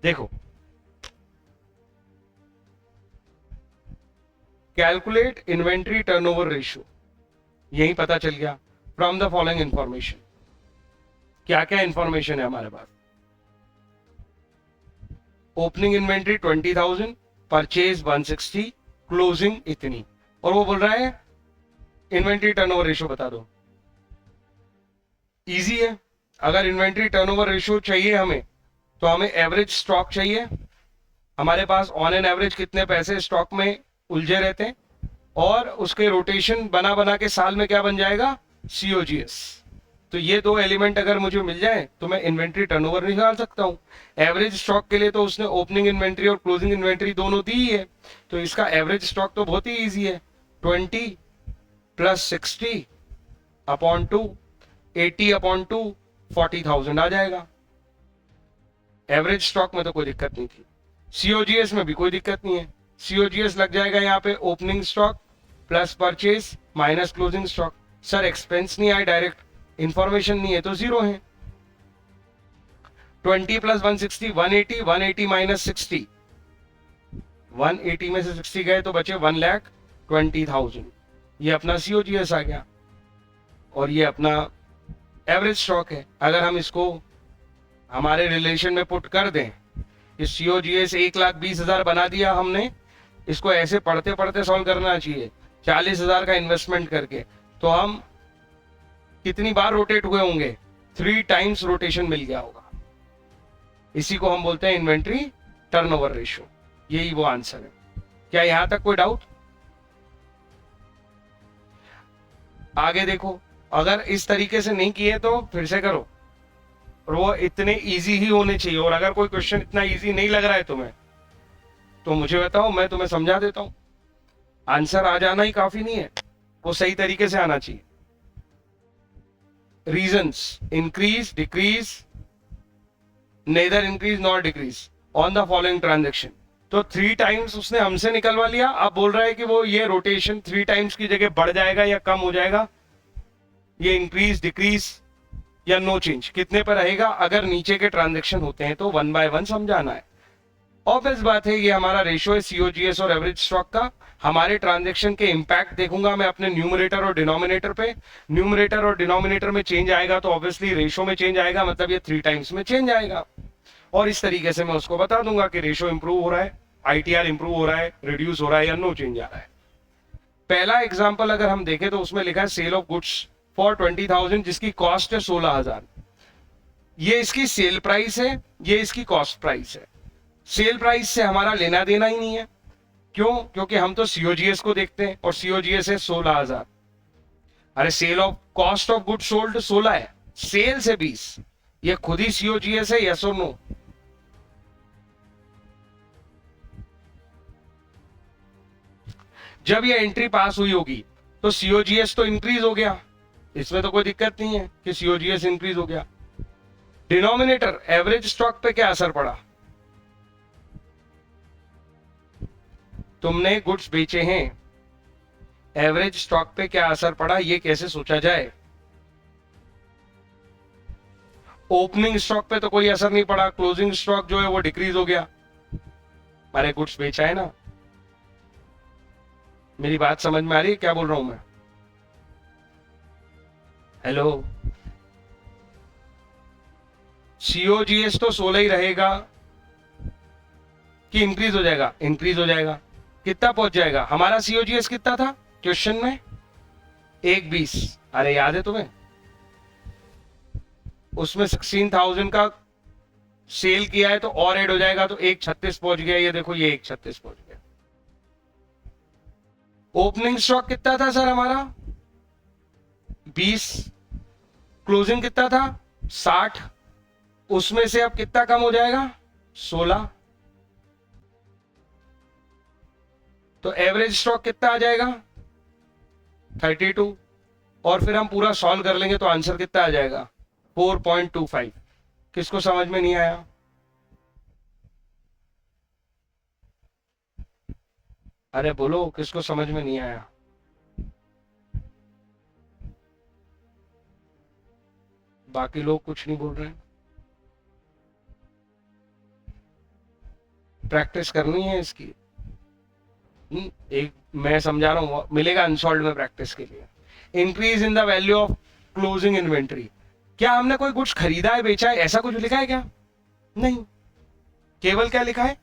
देखो, calculate inventory turnover ratio, यही पता चल गया फ्रॉम द फॉलोइंग इंफॉर्मेशन। क्या क्या इंफॉर्मेशन है हमारे पास? ओपनिंग इन्वेंट्री 20,000, परचेज 160, क्लोजिंग इतनी, और वो बोल रहा है इन्वेंट्री टर्नओवर रेशियो बता दो। इजी है। अगर इन्वेंट्री टर्नओवर रेशियो चाहिए हमें, तो हमें एवरेज स्टॉक चाहिए। हमारे पास ऑन एन एवरेज कितने पैसे स्टॉक में उलझे रहते हैं, और उसके रोटेशन बना बना के साल में क्या बन जाएगा? सीओजीएस। तो ये दो एलिमेंट अगर मुझे मिल जाए तो मैं इन्वेंट्री टर्नओवर निकाल सकता हूं। एवरेज स्टॉक के लिए तो उसने ओपनिंग इन्वेंट्री और क्लोजिंग इन्वेंट्री दोनों दी ही है, तो इसका एवरेज स्टॉक तो बहुत ही ईजी है। 20 प्लस 60 अपॉन 2, 80 अपॉन 2, 40,000 आ जाएगा। एवरेज स्टॉक में तो कोई दिक्कत नहीं थी। सीओजीएस में भी कोई दिक्कत नहीं है। सीओजीएस लग जाएगा यहाँ पे opening stock plus purchase minus closing stock. Sir expense नहीं आए, डायरेक्ट इंफॉर्मेशन नहीं है तो जीरो है। 20 प्लस 160 180, 180 माइनस 60, 180 में से 60 गए तो बचे 1,20,000। ये अपना सीओजीएस आ गया, और ये अपना एवरेज स्टॉक है। अगर हम इसको हमारे रिलेशन में पुट कर दें कि सीओजीएस 1,20,000 बना दिया हमने, इसको ऐसे पढ़ते पढ़ते सॉल्व करना चाहिए 40,000 का इन्वेस्टमेंट करके, तो हम कितनी बार रोटेट हुए होंगे? 3 टाइम्स रोटेशन मिल गया होगा। इसी को हम बोलते हैं इन्वेंट्री टर्नओवर रेशियो। यही वो आंसर है। क्या यहां तक कोई डाउट? आगे देखो, अगर इस तरीके से नहीं किए तो फिर से करो, और वो इतने इजी ही होने चाहिए। और अगर कोई क्वेश्चन इतना इजी नहीं लग रहा है तुम्हें, तो मुझे बताओ, मैं तुम्हें समझा देता हूं। आंसर आ जाना ही काफी नहीं है, वो सही तरीके से आना चाहिए। Reasons: increase, decrease, neither increase nor decrease on the following transaction. तो 3 टाइम्स उसने हमसे निकलवा लिया, अब बोल रहा है कि वो ये रोटेशन 3 टाइम्स की जगह बढ़ जाएगा या कम हो जाएगा, ये इंक्रीज, डिक्रीज या नो चेंज, कितने पर रहेगा। अगर नीचे के ट्रांजेक्शन होते हैं तो 1 बाय 1 समझाना है। ऑब्वियस बात है, ये हमारा रेशियो है सीओजीएस और एवरेज स्टॉक का। हमारे ट्रांजैक्शन के इंपैक्ट देखूंगा मैं अपने न्यूमरेटर और डिनोमिनेटर पे। न्यूमरेटर और डिनोमिनेटर में चेंज आएगा तो ऑब्वियसली रेशियो में चेंज आएगा, मतलब ये 3 टाइम्स में चेंज आएगा। और इस तरीके से मैं उसको बता दूंगा कि रेशियो इंप्रूव हो रहा है, आईटीआर इंप्रूव हो रहा है, रिड्यूस हो रहा है या नो चेंज आ रहा है। पहला एग्जाम्पल अगर हम देखें तो उसमें लिखा है सेल ऑफ गुड्स फॉर 20,000, जिसकी कॉस्ट है 16,000। ये इसकी सेल प्राइस है, ये इसकी कॉस्ट प्राइस है। सेल प्राइस से हमारा लेना देना ही नहीं है। क्यों? क्योंकि हम तो सीओजीएस को देखते हैं, और सीओजीएस है 16,000। अरे sale of cost of good sold 16 है, सेल से 20, ये खुद ही सीओजीएस है, यस और नो? जब ये एंट्री पास हुई होगी तो सीओजीएस तो इंक्रीज हो गया, इसमें तो कोई दिक्कत नहीं है कि सीओजीएस इंक्रीज हो गया। डिनोमिनेटर एवरेज स्टॉक पे क्या असर पड़ा? तुमने गुड्स बेचे हैं, एवरेज स्टॉक पे क्या असर पड़ा, ये कैसे सोचा जाए? ओपनिंग स्टॉक पे तो कोई असर नहीं पड़ा, क्लोजिंग स्टॉक जो है वो डिक्रीज हो गया। अरे गुड्स बेचा है ना। मेरी बात समझ में आ रही है क्या बोल रहा हूं मैं? हेलो, सीओजीएस तो 16 ही रहेगा कि इंक्रीज हो जाएगा? इंक्रीज हो जाएगा। कितना पहुंच जाएगा? हमारा सीओजीएस कितना था क्वेश्चन में? 1,20। अरे याद है तुम्हें? उसमें 16,000 का सेल किया है तो और ऐड हो जाएगा, तो 1,36 पहुंच गया। ये देखो, ये 1,36 पहुंच गया। ओपनिंग स्टॉक कितना था सर हमारा? 20। क्लोजिंग कितना था? 60। उसमें से अब कितना कम हो जाएगा? 16। तो एवरेज स्टॉक कितना आ जाएगा? 32। और फिर हम पूरा सॉल्व कर लेंगे तो आंसर कितना आ जाएगा? 4.25। किसको समझ में नहीं आया? अरे बोलो, किसको समझ में नहीं आया? बाकी लोग कुछ नहीं बोल रहे हैं। प्रैक्टिस करनी है इसकी। एक मैं समझा रहा हूँ, मिलेगा अनसॉल्व में प्रैक्टिस के लिए। Increase in the value of closing inventory, क्या हमने कोई कुछ खरीदा है बेचा है ऐसा कुछ लिखा है क्या? नहीं, केवल क्या लिखा है,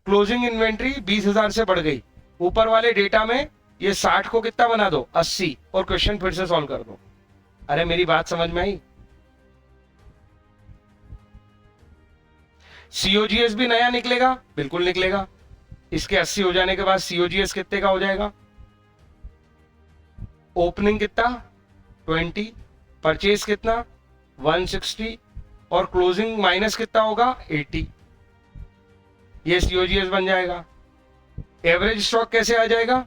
क्लोजिंग इन्वेंट्री 20,000 से बढ़ गई। ऊपर वाले डेटा में ये 60 को कितना बना दो, 80, और क्वेश्चन फिर से सॉल्व कर दो। अरे मेरी बात समझ में आई? सीओजीएस भी नया निकलेगा, बिल्कुल निकलेगा। इसके 80 हो जाने के बाद सीओजीएस कितने का हो जाएगा? ओपनिंग कितना, 20, परचेज कितना, 160, और क्लोजिंग माइनस कितना होगा, 80। ये सीओजीएस बन जाएगा। एवरेज स्टॉक कैसे आ जाएगा?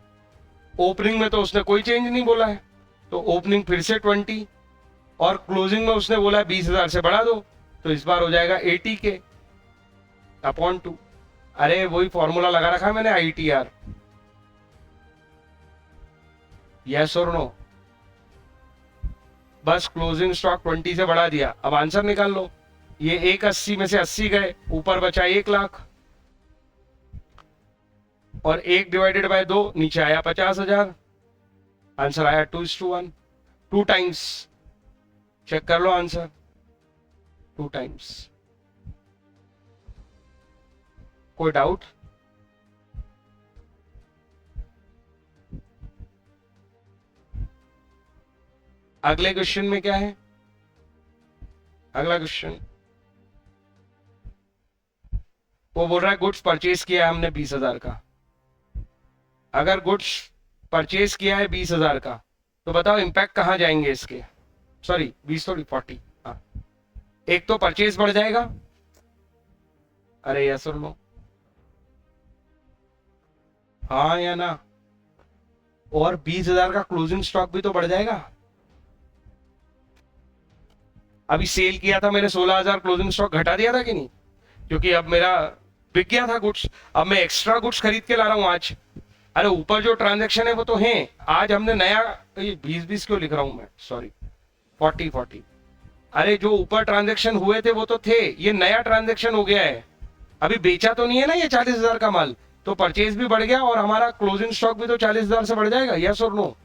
ओपनिंग में तो उसने कोई चेंज नहीं बोला है, तो ओपनिंग फिर से 20, और क्लोजिंग में उसने बोला 20,000 से बढ़ा दो, तो इस बार हो जाएगा 80 के अपॉन 2। अरे वही फॉर्मूला लगा रखा है मैंने, ITR। यस और नो? बस क्लोजिंग स्टॉक 20 से बढ़ा दिया, अब आंसर निकाल लो। ये 180 में से 80 गए, ऊपर बचा 1 लाख, और 1 डिवाइडेड बाय 2 नीचे आया 50,000। आंसर आया 2:1, 2 टाइम्स। चेक कर लो आंसर, 2 टाइम्स। कोई डाउट? अगले क्वेश्चन में क्या है? अगला क्वेश्चन वो बोल रहा है गुड्स परचेज किया है हमने 20,000 का। अगर गुड्स परचेज किया है 20,000 का, तो बताओ इंपैक्ट कहां जाएंगे इसके? सॉरी 20 थोड़ी 40। हाँ, एक तो परचेज बढ़ जाएगा, अरे यस और नो, हाँ या ना? और 20,000 का क्लोजिंग स्टॉक भी तो बढ़ जाएगा। अभी सेल किया था मैंने 16,000, क्लोजिंग स्टॉक घटा दिया था कि नहीं? क्योंकि अब मेरा बिक गया था गुड्स, अब मैं एक्स्ट्रा गुड्स खरीद के ला रहा हूं आज। अरे ऊपर जो ट्रांजैक्शन है वो तो है, आज हमने नया, ये 20 क्यों लिख रहा हूं मैं, सॉरी 40। अरे जो ऊपर ट्रांजैक्शन हुए थे वो तो थे, ये नया ट्रांजैक्शन हो गया है। अभी बेचा तो नहीं है ना ये 40,000 का माल, तो परचेज भी बढ़ गया और हमारा क्लोजिंग स्टॉक भी तो 40,000 से बढ़ जाएगा। यस और नो?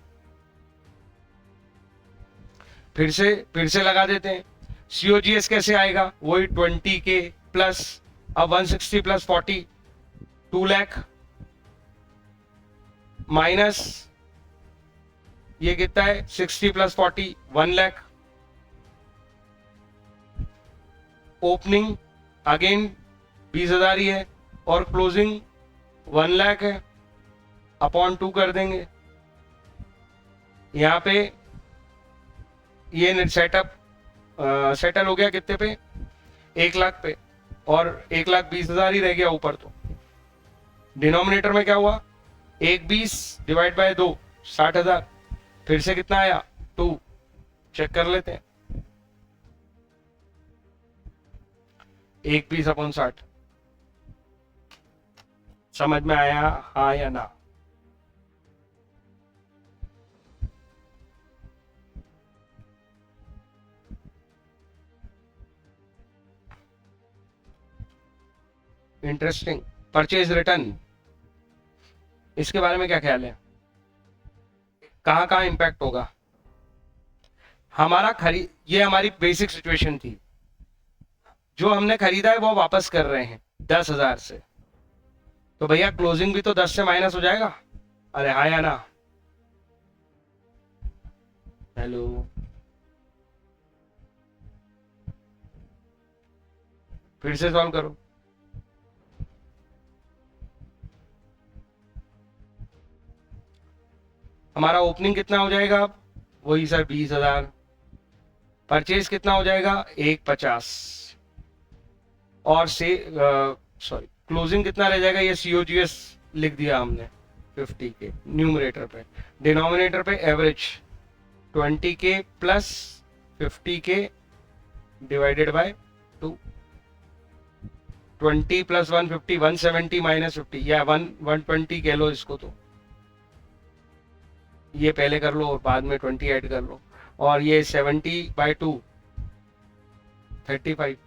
फिर से लगा देते हैं। सीओजीएस कैसे आएगा? वही 20 के प्लस, अब 160 प्लस 40, 2 लाख, माइनस ये कितना है, 60 प्लस 40, 1 लाख। ओपनिंग अगेन 20,000 ही है, और क्लोजिंग 1 लाख है, अपॉन 2 कर देंगे। यहां पे ये सेटल हो गया कितने पे, 1 लाख पे, और 1,20,000 ही रह गया ऊपर। तो डिनोमिनेटर में क्या हुआ, 1,20 डिवाइड बाय 2, 60,000। फिर से कितना आया, 2। चेक कर लेते हैं, 1,20 अपॉन 60। समझ में आया हाँ या ना? इंटरेस्टिंग। परचेज रिटर्न, इसके बारे में क्या ख्याल है? कहां कहां इंपैक्ट होगा? ये हमारी बेसिक सिचुएशन थी, जो हमने खरीदा है वो वापस कर रहे हैं 10,000 से, तो भैया क्लोजिंग भी तो 10 से माइनस हो जाएगा। अरे हाँ या ना? हेलो, फिर से सॉल्व करो। हमारा ओपनिंग कितना हो जाएगा अब, वही सर 20,000। परचेज कितना हो जाएगा, 1,50, और से सॉरी क्लोजिंग कितना रह जाएगा, ये सीओजीएस लिख दिया हमने 50 के न्यूमरेटर पे, डिनोमिनेटर पे एवरेज 20 के प्लस 50 के डिवाइडेड बाय 2। 20 प्लस 150, 170 माइनस 50, या 120 कह लो इसको, तो ये पहले कर लो और बाद में 20 ऐड कर लो, और ये 70 बाय 2, 35।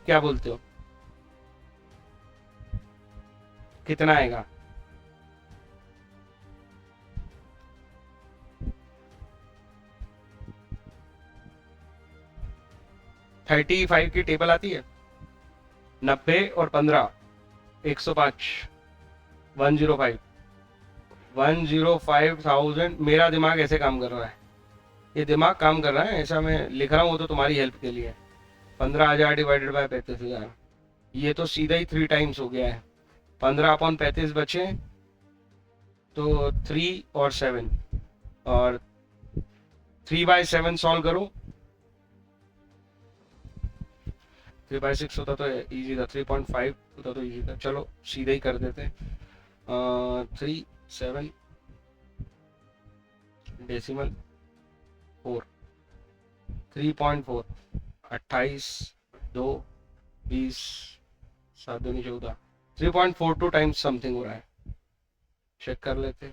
क्या बोलते हो, कितना आएगा? थर्टी फाइव की टेबल आती है, 90 और 15, 105, 105, 105,000। मेरा दिमाग ऐसे काम कर रहा है, ये दिमाग काम कर रहा है, ऐसा मैं लिख रहा हूँ, वो तो तुम्हारी हेल्प के लिए। 15,000 डिवाइडेड बाय 35,000, ये तो सीधा ही 3 टाइम्स हो गया है। 15/35 बचे तो 3 और 7, और 3/7 सॉल्व करो, 3/6 होता तो इजी था, 3.5 होता तो इजी था। चलो सीधे ही कर देते, 3 7 डेसिमल 4, 3.4, 28, 2, 20, 7 दूनी 14, 3.42 टाइम्स समथिंग हो रहा है। चेक कर लेते,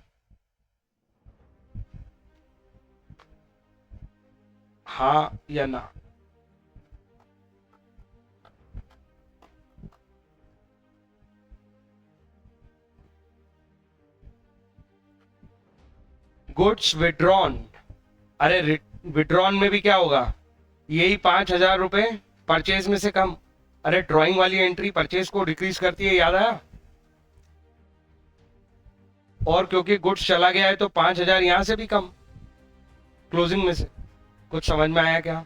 हाँ या ना। गुड्स विड्रॉन, अरे विड्रॉन में भी क्या होगा, यही 5,000 रुपए परचेज में से कम। अरे ड्राइंग वाली एंट्री परचेज को डिक्रीज करती है, याद आया? और क्योंकि गुड्स चला गया है तो 5,000 यहां से भी कम क्लोजिंग में से। कुछ समझ में आया क्या?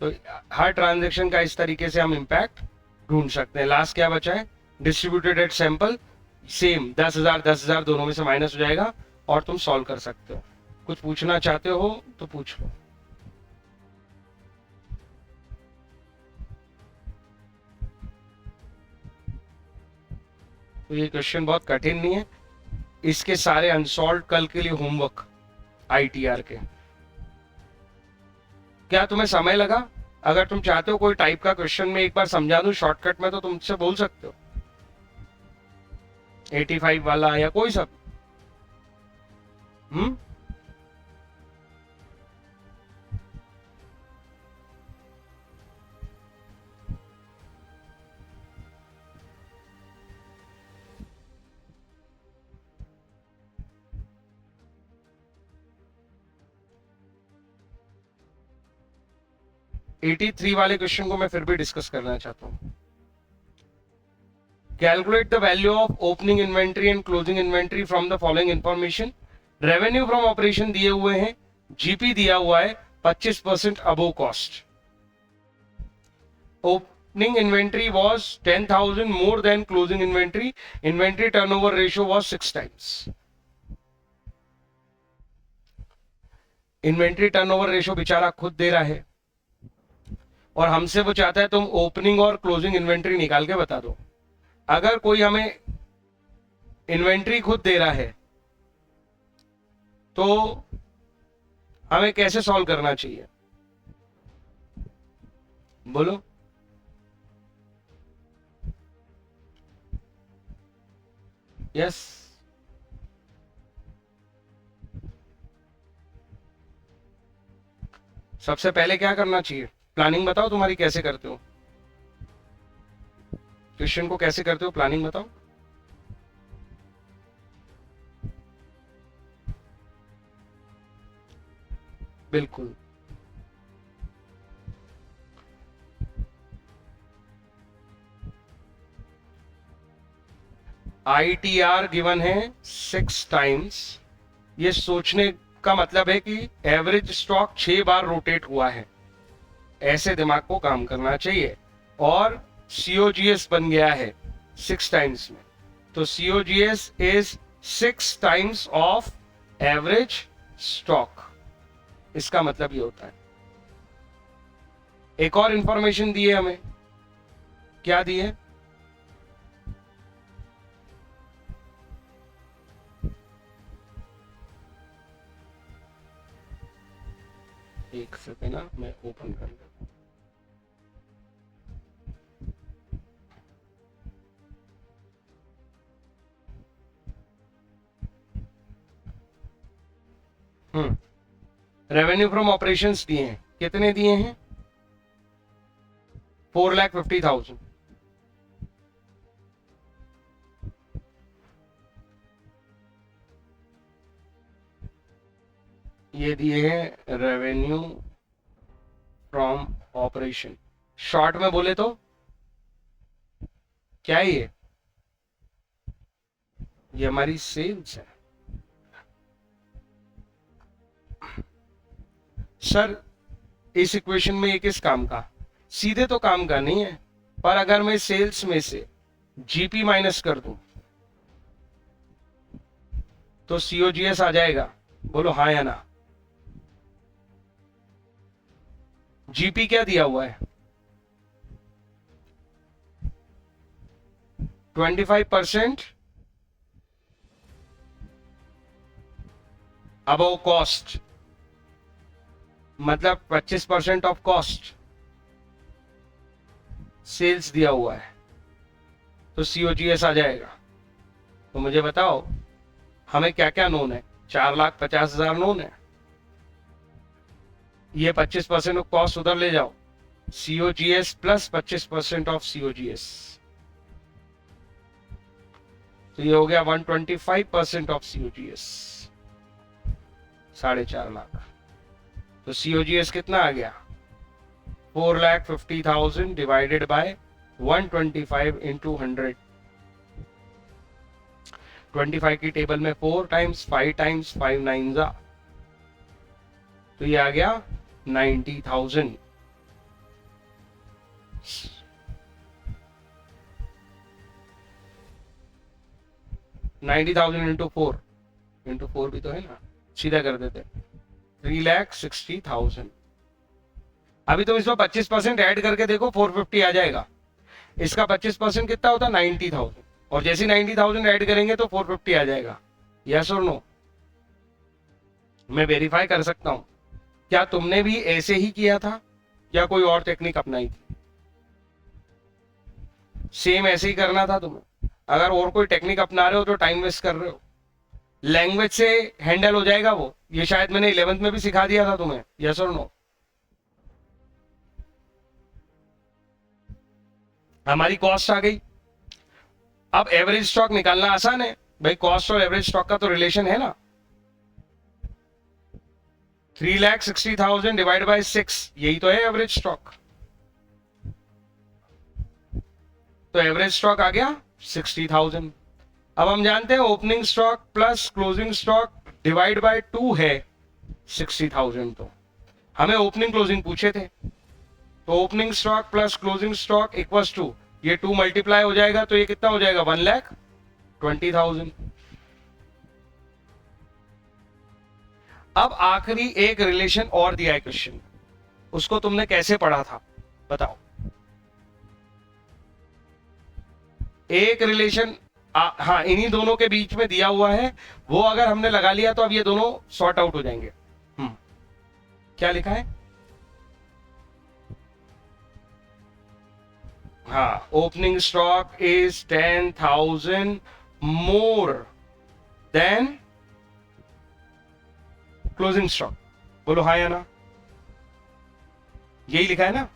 तो हर ट्रांजेक्शन का इस तरीके से हम इंपैक्ट ढूंढ सकते हैं। लास्ट क्या बचा है, डिस्ट्रीब्यूटेड एट सैंपल, सेम 10,000 10,000 दोनों में से माइनस हो जाएगा और तुम सॉल्व कर सकते हो। कुछ पूछना चाहते हो तो पूछ लो। तो ये क्वेश्चन बहुत कठिन नहीं है, इसके सारे अनसॉल्व कल के लिए होमवर्क आईटीआर के। क्या तुम्हें समय लगा? अगर तुम चाहते हो कोई टाइप का क्वेश्चन में एक बार समझा दूं शॉर्टकट में तो तुमसे बोल सकते हो, 85 वाला या कोई सब। हम्म, 83 वाले क्वेश्चन को मैं फिर भी डिस्कस करना चाहता हूं। Calculate the value of opening inventory and closing inventory from the following information. Revenue from operation दिए हुए हैं, जीपी दिया हुआ है 25% above cost. Opening inventory was 10,000 more than closing inventory. Inventory turnover ratio was 6 times. Inventory turnover ratio बेचारा खुद दे रहा है और हमसे वो चाहता है तुम ओपनिंग और क्लोजिंग इन्वेंट्री निकाल के बता दो। अगर कोई हमें इन्वेंट्री खुद दे रहा है तो हमें कैसे सॉल्व करना चाहिए, बोलो? यस, सबसे पहले क्या करना चाहिए, प्लानिंग बताओ तुम्हारी, कैसे करते हो क्वेश्चन को, कैसे करते हो प्लानिंग बताओ। बिल्कुल, आईटीआर गिवन है 6 टाइम्स। ये सोचने का मतलब है कि एवरेज स्टॉक 6 बार रोटेट हुआ है, ऐसे दिमाग को काम करना चाहिए। और सीओजीएस बन गया है 6 टाइम्स में, तो COGS is 6 times of average stock, इसका मतलब ये होता है। एक और इंफॉर्मेशन दी है हमें, क्या दी है, एक सेकेंड ना, मैं ओपन कर लेता हूँ। रेवेन्यू फ्रॉम ऑपरेशंस दिए हैं, कितने दिए हैं, 4,50,000। ये दिए हैं रेवेन्यू फ्रॉम ऑपरेशन। शॉर्ट में बोले तो क्या है ये हमारी सेल्स है। सर इस इक्वेशन में ये किस काम का? सीधे तो काम का नहीं है, पर अगर मैं सेल्स में से जीपी माइनस कर दूं तो सीओजीएस आ जाएगा। बोलो हाँ या ना। जीपी क्या दिया हुआ है? 25% अबव कॉस्ट, मतलब 25% ऑफ कॉस्ट सेल्स दिया हुआ है, तो सीओजीएस आ जाएगा। तो मुझे बताओ हमें क्या क्या नोन है? 4,50,000 नोन है। ये 25% ऑफ कॉस्ट उधर ले जाओ, सीओजीएस प्लस 25% ऑफ सीओजीएस, तो ये हो गया 125% ऑफ सीओजीएस, 4.5 लाख। तो सीओजीएस कितना आ गया? 4,50,000 डिवाइडेड बाय 125 इंटू 100। 25 की टेबल में 4 टाइम्स 5 टाइम्स 5 9 जा, तो ये आ गया 90,000। इंटू 4 भी तो है ना, सीधा कर देते 3,60,000। अभी तुम इसमें 25% ऐड करके देखो 450 आ जाएगा। इसका 25% कितना होता? 90,000, और जैसे 90,000 ऐड करेंगे तो 450 आ जाएगा। यस और नो? मैं वेरीफाई कर सकता हूं। क्या तुमने भी ऐसे ही किया था या कोई और टेक्निक अपनाई थी? सेम ऐसे ही करना था तुम्हें। अगर और कोई टेक्निक अपना रहे हो तो टाइम वेस्ट कर रहे हो। लैंग्वेज से हैंडल हो जाएगा वो, ये शायद मैंने 11th में भी सिखा दिया था तुम्हें। यस और नो? हमारी कॉस्ट आ गई। अब एवरेज स्टॉक निकालना आसान है भाई, कॉस्ट और एवरेज स्टॉक का तो रिलेशन है ना। 3,60,000 डिवाइड बाय 6, यही तो है एवरेज स्टॉक। तो एवरेज स्टॉक आ गया 60,000। अब हम जानते हैं opening stock plus closing stock divide by 2 है 60,000। तो हमें ओपनिंग क्लोजिंग पूछे थे, तो opening stock plus closing stock equals to, ये 2 मल्टीप्लाई हो जाएगा तो ये कितना हो जाएगा? 1,20,000। अब आखिरी एक रिलेशन और दिया है क्वेश्चन, उसको तुमने कैसे पढ़ा था बताओ? एक रिलेशन हाँ इन्हीं दोनों के बीच में दिया हुआ है, वो अगर हमने लगा लिया तो अब ये दोनों सॉर्ट आउट हो जाएंगे। क्या लिखा है? हाँ, opening stock is 10,000 more than closing stock. बोलो हाँ या ना? यही लिखा है ना?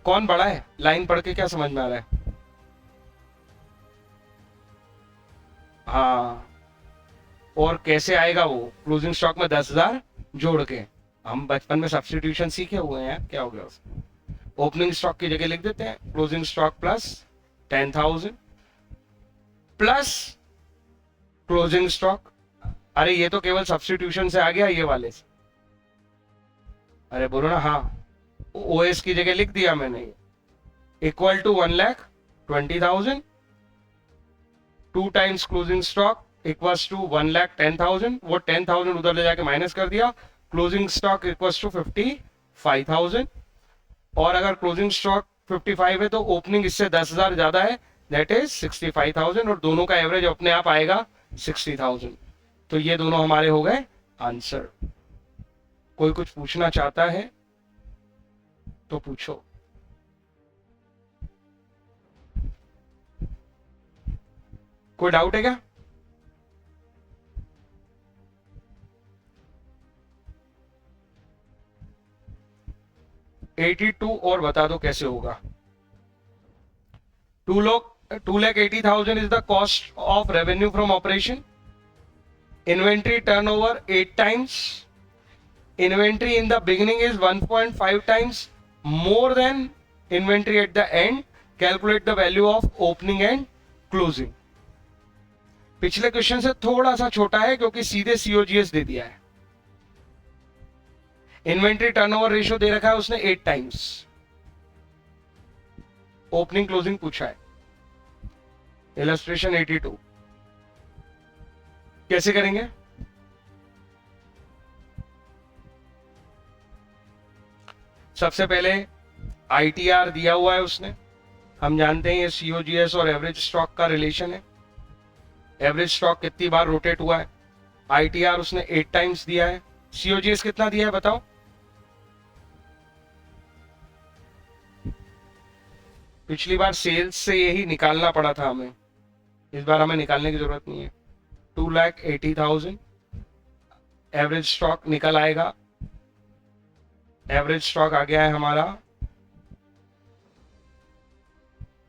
कौन बड़ा है? लाइन पढ़ के क्या समझ में आ रहा है? हाँ, और कैसे आएगा वो? क्लोजिंग स्टॉक में 10,000 जोड़ के। हम बचपन में सब्स्टिट्यूशन सीखे हुए हैं, क्या हो गया उसमें? ओपनिंग स्टॉक की जगह लिख देते हैं closing stock plus 10,000 plus closing stock. अरे ये तो केवल सब्स्टिट्यूशन से आ गया ये वाले से। अरे बोलो ना हाँ, ओएस की जगह लिख दिया मैंने, equal to 1,20,000 2 times closing stock equals to 1,10,000। वो 10,000 उधर ले जाके माइनस कर दिया, क्लोजिंग स्टॉक इक्वल्स टू 55,000। और अगर क्लोजिंग स्टॉक 55 है तो ओपनिंग इससे 10,000 ज्यादा है, दैट इज 65,000, और दोनों का एवरेज अपने आप आएगा 60,000। तो ये दोनों हमारे हो गए आंसर। कोई कुछ पूछना चाहता है तो पूछो। कोई डाउट है क्या? 82 और बता दो कैसे होगा। 2,80,000 is the cost of revenue from operation. Inventory turnover 8 times. Inventory in the beginning is 1.5 times more than inventory at the end. Calculate the value of opening and closing. पिछले क्वेश्चन से थोड़ा सा छोटा है क्योंकि सीधे COGS दे दिया है। इन्वेंट्री टर्नओवर रेशियो दे रखा है उसने 8 टाइम्स। ओपनिंग क्लोजिंग पूछा है। इलस्ट्रेशन 82 कैसे करेंगे? सबसे पहले ITR दिया हुआ है उसने, हम जानते हैं ये COGS और एवरेज स्टॉक का रिलेशन है। एवरेज स्टॉक कितनी बार रोटेट हुआ है, ITR उसने 8 टाइम्स दिया है। COGS कितना दिया है बताओ? पिछली बार सेल्स से यही निकालना पड़ा था हमें, इस बार हमें निकालने की जरूरत नहीं है। 2,80,000 एवरेज स्टॉक निकल आएगा। एवरेज स्टॉक आ गया है हमारा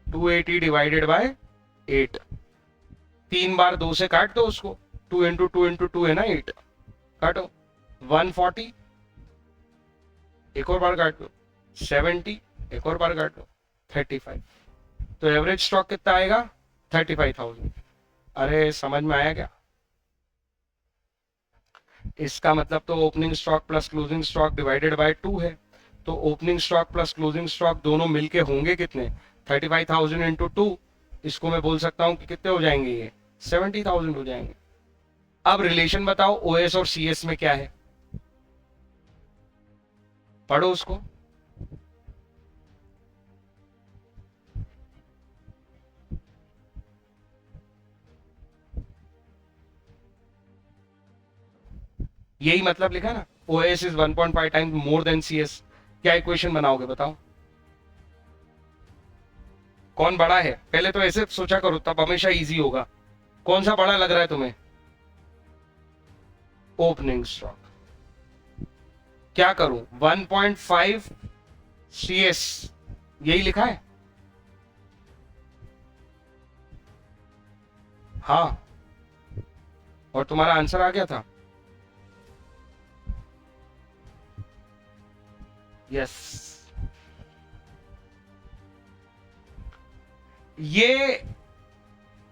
280 डिवाइडेड बाय 8। 3 बार 2 से काट दो उसको, 2 इंटू 2 इंटू 2 है ना 8, काटो। 140 एक और बार काट दो, 70 एक और बार काट दो, 35। तो एवरेज स्टॉक कितना आएगा? 35,000। अरे समझ में आया क्या? इसका मतलब तो opening stock plus closing stock divided by 2 है। तो opening stock plus closing stock दोनों मिलके होंगे कितने? 35,000 इंटू 2। इसको मैं बोल सकता हूं कि कितने हो जाएंगे ये? 70,000 हो जाएंगे। अब रिलेशन बताओ OS और CS में क्या है, पढ़ो उसको। यही मतलब लिखा ना, OS is 1.5 times more than CS। क्या इक्वेशन बनाओगे बताओ? कौन बड़ा है? पहले तो ऐसे सोचा करो, तब हमेशा इजी होगा। कौन सा बड़ा लग रहा है तुम्हें? Opening stock. क्या करूं? 1.5 CS यही लिखा है। हाँ, और तुम्हारा आंसर आ गया था। यस, ये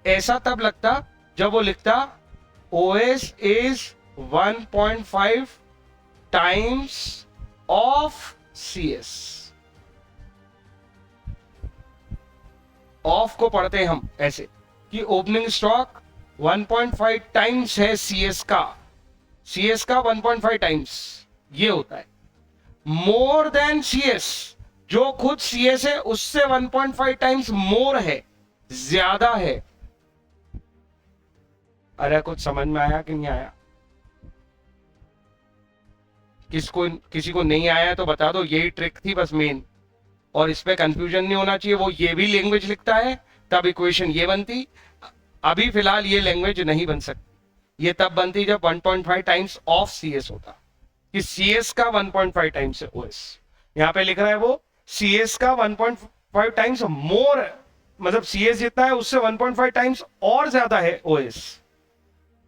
ऐसा तब लगता जब वो लिखता OS is 1.5 times of CS। Of को पढ़ते हैं हम ऐसे कि ओपनिंग स्टॉक 1.5 टाइम्स है CS का। CS का 1.5 टाइम्स ये होता है। मोर देन CS, जो खुद CS है उससे 1.5 टाइम्स मोर है, ज्यादा है। अरे कुछ समझ में आया कि नहीं आया? किसी को नहीं आया तो बता दो, यही ट्रिक थी बस मेन। और इस पे कंफ्यूजन नहीं होना चाहिए। वो ये भी लैंग्वेज लिखता है तब इक्वेशन ये बनती। अभी फिलहाल ये लैंग्वेज नहीं बन सकती, ये तब बनती जब 1.5 टाइम्स ऑफ CS होता, कि CS का 1.5 टाइम्स है OS। यहां पे लिख रहा है वो CS का 1.5 टाइम्स मोर, मतलब CS जितना है उससे 1.5 टाइम्स और ज्यादा है OS।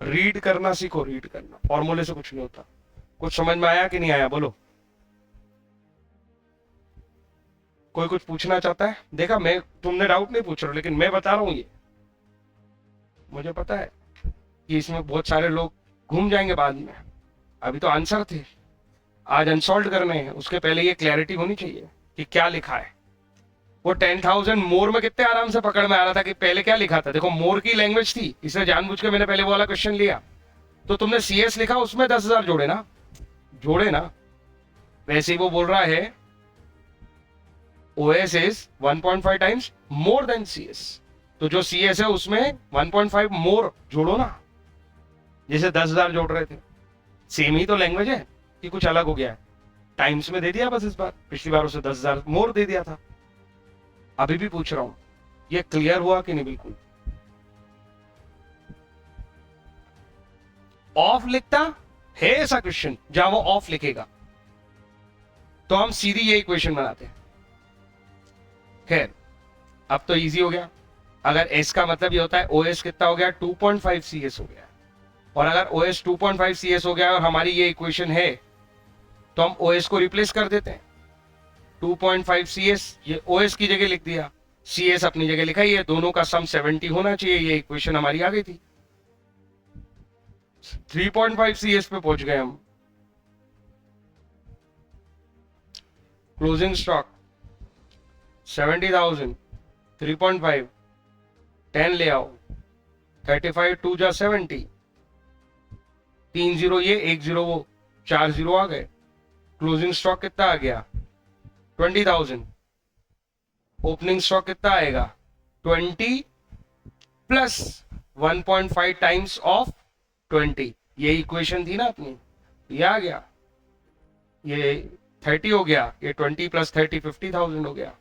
रीड करना सीखो, रीड करना, फॉर्मूले से कुछ नहीं होता। कुछ समझ में आया कि नहीं आया बोलो? कोई कुछ पूछना चाहता है? देखा, मैं तुमने डाउट नहीं पूछ रहा हूं, लेकिन मैं बता रहा हूं ये मुझे पता है कि इसमें बहुत सारे लोग घूम जाएंगे बाद में। अभी तो आंसर थे, आज अनसॉल्व करने हैं, उसके पहले ये क्लैरिटी होनी चाहिए कि क्या लिखा है। वो 10,000 मोर में कितने आराम से पकड़ में आ रहा था कि पहले क्या लिखा था। देखो, मोर की लैंग्वेज थी, इसलिए जानबूझ के मैंने पहले वो वाला क्वेश्चन लिया। तो तुमने CS लिखा, उसमें 10,000 जोड़े ना, जोड़े ना। वैसे ही वो बोल रहा है OS is 1.5 times more than CS, तो जो CS है उसमें 1.5 मोर जोड़ो ना, जैसे 10,000 जोड़ रहे थे। सेम ही तो लैंग्वेज है कि कुछ अलग हो गया है? टाइम्स में दे दिया बस इस बार, पिछली बार उसे 10,000 मोर दे दिया था। अभी भी पूछ रहा हूं, ये क्लियर हुआ कि नहीं? बिल्कुल। ऑफ लिखता है ऐसा क्वेश्चन जहां वो ऑफ लिखेगा, तो हम सीधी ये इक्वेशन बनाते हैं। खैर अब तो इजी हो गया। अगर एस का मतलब ये होता है ओ एस कितना हो गया 2.5 CS हो गया, और अगर ओ एस 2.5 CS हो गया और हमारी ये इक्वेशन है तो हम ओ एस को रिप्लेस कर देते हैं। 2.5 CS ये ओ एस की जगह लिख दिया, सी एस अपनी जगह लिखा ही है, दोनों का सम 70 होना चाहिए, ये इक्वेशन हमारी आ गई थी। 3.5 CS पे पहुंच गए हम। क्लोजिंग स्टॉक 70,000, 3.5 10 ले आओ, 35 2 जा 70, 3 जीरो ये 1 जीरो वो, 4 जीरो आ गए। क्लोजिंग स्टॉक कितना आ गया 20,000। ओपनिंग स्टॉक कितना आएगा 20 प्लस 1.5 टाइम्स ऑफ 20, ये इक्वेशन थी ना अपनी, ये आ गया, ये 30 हो गया, ये 20 प्लस 30 50,000 हो गया।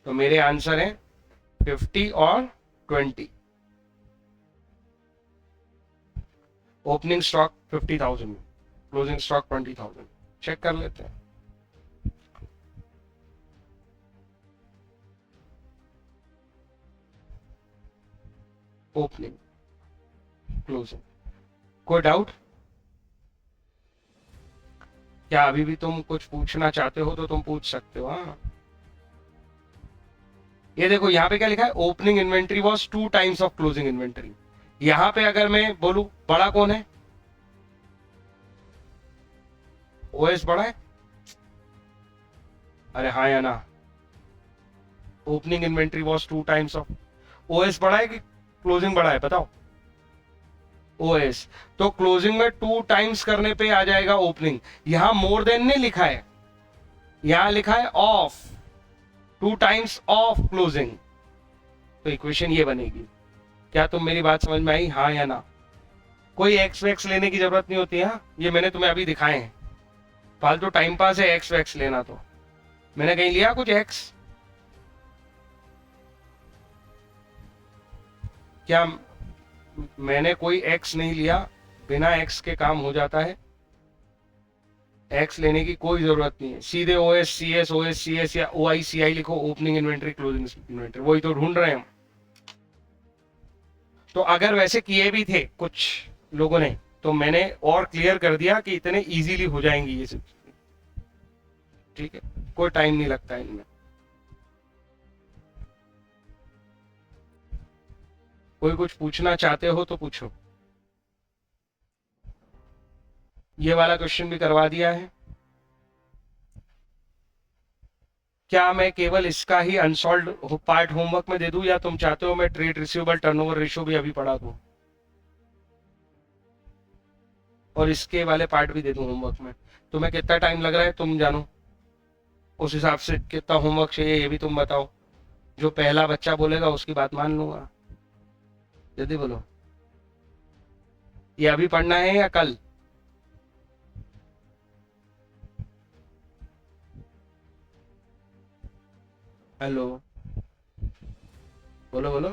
तो मेरे आंसर है 50 और 20। Opening stock 50,000, closing stock 20,000। Check कर लेते हैं। ओपनिंग क्लोजिंग, कोई डाउट? क्या अभी भी तुम कुछ पूछना चाहते हो तो तुम पूछ सकते हो। हाँ ये देखो यहाँ पे क्या लिखा है, opening inventory was 2 times of closing inventory. यहां पे अगर मैं बोलूं बड़ा कौन है, ओएस बड़ा है, अरे हाँ या ना, opening inventory was 2 times of, OS बड़ा है कि क्लोजिंग बड़ा है बताओ? ओएस। तो क्लोजिंग में 2 टाइम्स करने पे आ जाएगा ओपनिंग। यहां मोर देन नहीं लिखा है, यहां लिखा है ऑफ, 2 टाइम्स ऑफ क्लोजिंग। तो इक्वेशन ये बनेगी। क्या तुम मेरी बात समझ में आई, हाँ या ना? कोई एक्स वैक्स लेने की जरूरत नहीं होती है, ये मैंने तुम्हें अभी दिखाए हैं, फालतू टाइम पास है एक्स वैक्स लेना। तो मैंने कहीं लिया कुछ एक्स? क्या मैंने कोई एक्स नहीं लिया? बिना एक्स के काम हो जाता है, एक्स लेने की कोई जरूरत नहीं है। सीधे ओ एस सी एस या ओ आई सी आई लिखो, ओपनिंग इन्वेंट्री क्लोजिंग इन्वेंट्री, वही तो ढूंढ रहे हैं हम। तो अगर वैसे किए भी थे कुछ लोगों ने तो मैंने और क्लियर कर दिया कि इतने इजीली हो जाएंगी ये सब। ठीक है, कोई टाइम नहीं लगता है इनमें। कोई कुछ पूछना चाहते हो तो पूछो। ये वाला क्वेश्चन भी करवा दिया है। क्या मैं केवल इसका ही अनसॉल्व पार्ट होमवर्क में दे दूं, या तुम चाहते हो मैं ट्रेड रिसीवेबल टर्नओवर रेशियो भी अभी पढ़ा दूं और इसके वाले पार्ट भी दे दूं होमवर्क में? तुम्हें कितना टाइम लग रहा है तुम जानो, उस हिसाब से कितना होमवर्क चाहिए ये भी तुम बताओ। जो पहला बच्चा बोलेगा उसकी बात मान लूंगा। जल्दी बोलो, ये अभी पढ़ना है या कल? हेलो, बोलो बोलो।